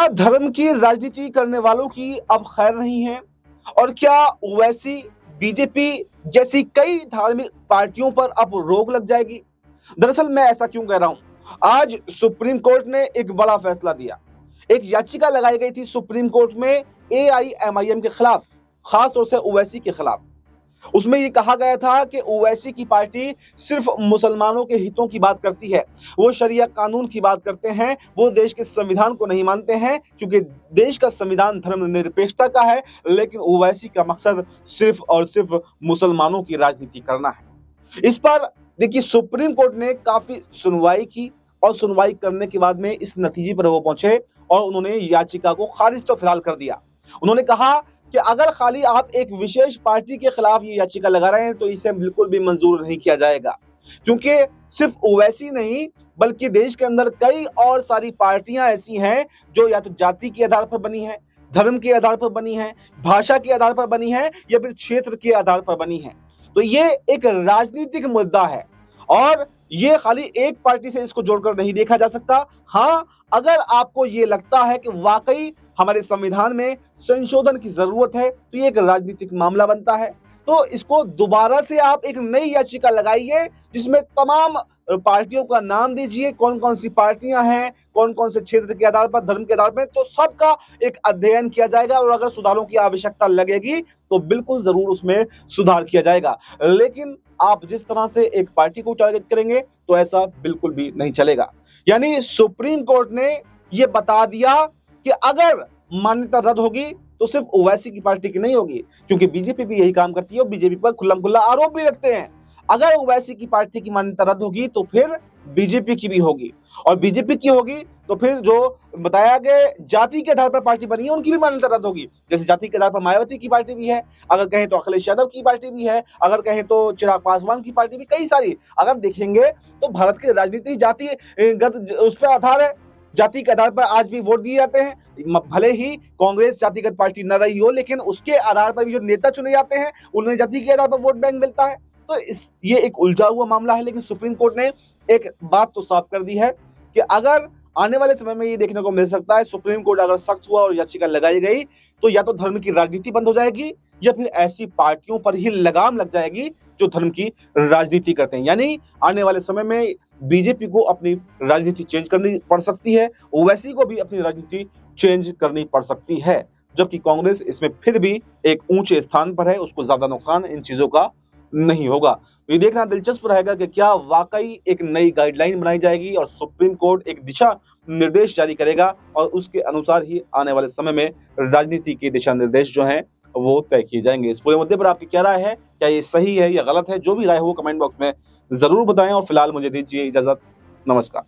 धर्म की राजनीति करने वालों की अब खैर नहीं है? और क्या ओवैसी, बीजेपी जैसी कई धार्मिक पार्टियों पर अब रोक लग जाएगी? दरअसल मैं ऐसा क्यों कह रहा हूं? आज सुप्रीम कोर्ट ने एक बड़ा फैसला दिया। एक याचिका लगाई गई थी सुप्रीम कोर्ट में एआईएमआईएम के खिलाफ, खास तौर से ओवैसी के खिलाफ। उसमें ये कहा गया था कि ओवैसी की पार्टी सिर्फ मुसलमानों के हितों की बात करती है, वो शरिया कानून की बात करते हैं, वो देश के संविधान को नहीं मानते हैं क्योंकि देश का संविधान धर्मनिरपेक्षता का है, लेकिन ओवैसी का मकसद सिर्फ और सिर्फ मुसलमानों की राजनीति करना है। इस पर देखिए सुप्रीम कोर्ट ने काफी सुनवाई की और सुनवाई करने के बाद में इस नतीजे पर वो पहुंचे और उन्होंने याचिका को खारिज तो फिलहाल कर दिया। उन्होंने कहा कि अगर खाली आप एक विशेष पार्टी के खिलाफ ये याचिका लगा रहे हैं तो इसे बिल्कुल भी मंजूर नहीं किया जाएगा, क्योंकि सिर्फ ओवैसी नहीं बल्कि देश के अंदर कई और सारी पार्टियां ऐसी हैं जो या तो जाति के आधार पर बनी है, धर्म के आधार पर बनी है, भाषा के आधार पर बनी है या फिर क्षेत्र के आधार पर बनी है। तो ये एक राजनीतिक मुद्दा है और ये खाली एक पार्टी से इसको जोड़कर नहीं देखा जा सकता। हाँ, अगर आपको ये लगता है कि वाकई हमारे संविधान में संशोधन की जरूरत है तो ये एक राजनीतिक मामला बनता है, तो इसको दोबारा से आप एक नई याचिका लगाइए जिसमें तमाम पार्टियों का नाम दीजिए, कौन कौन सी पार्टियां हैं, कौन कौन से क्षेत्र के आधार पर, धर्म के आधार पर, तो सबका एक अध्ययन किया जाएगा और अगर सुधारों की आवश्यकता लगेगी तो बिल्कुल जरूर उसमें सुधार किया जाएगा। लेकिन आप जिस तरह से एक पार्टी को टारगेट करेंगे तो ऐसा बिल्कुल भी नहीं चलेगा। यानी सुप्रीम कोर्ट ने यह बता दिया कि अगर मान्यता रद्द होगी तो सिर्फ ओवैसी की पार्टी की नहीं होगी, क्योंकि बीजेपी भी यही काम करती है और बीजेपी पर खुल्लम खुल्ला आरोप भी रखते हैं। अगर ओवैसी की पार्टी की मान्यता रद्द होगी तो फिर बीजेपी की भी होगी और बीजेपी की होगी तो फिर जो बताया गया जाति के आधार पर पार्टी बनी है उनकी भी मान्यता रद्द होगी। जैसे जाति के आधार पर मायावती की पार्टी भी है, अगर कहें तो अखिलेश यादव की पार्टी भी है, अगर कहें तो चिराग पासवान की पार्टी भी, कई सारी अगर देखेंगे तो भारत की राजनीति जाति उस पर आधार है। जाति के आधार पर आज भी वोट दिए जाते हैं, भले ही कांग्रेस जातिगत पार्टी न रही हो, लेकिन उसके आधार पर भी जो नेता चुने जाते हैं उन्हें जाति के आधार पर वोट बैंक मिलता है। तो ये एक उलझा हुआ मामला है, लेकिन सुप्रीम कोर्ट ने एक बात तो साफ कर दी है कि अगर आने वाले समय में ये देखने को मिल सकता है सुप्रीम कोर्ट अगर सख्त हुआ और याचिका लगाई गई तो या तो धर्म की राजनीति बंद हो जाएगी या फिर ऐसी पार्टियों पर ही लगाम लग जाएगी जो धर्म की राजनीति करते हैं। यानी आने वाले समय में बीजेपी को अपनी राजनीति चेंज करनी पड़ सकती है, ओवैसी को भी अपनी राजनीति चेंज करनी पड़ सकती है, जबकि कांग्रेस इसमें फिर भी एक ऊंचे स्थान पर है, उसको ज्यादा नुकसान इन चीजों का नहीं होगा। तो ये देखना दिलचस्प रहेगा कि क्या वाकई एक नई गाइडलाइन बनाई जाएगी और सुप्रीम कोर्ट एक दिशा निर्देश जारी करेगा और उसके अनुसार ही आने वाले समय में राजनीति के दिशा निर्देश जो हैं वो तय किए जाएंगे। इस पूरे मुद्दे पर आपकी क्या राय है, क्या ये सही है या गलत है? जो भी राय हो वो कमेंट बॉक्स में जरूर बताएं और फिलहाल मुझे दीजिए इजाजत। नमस्कार।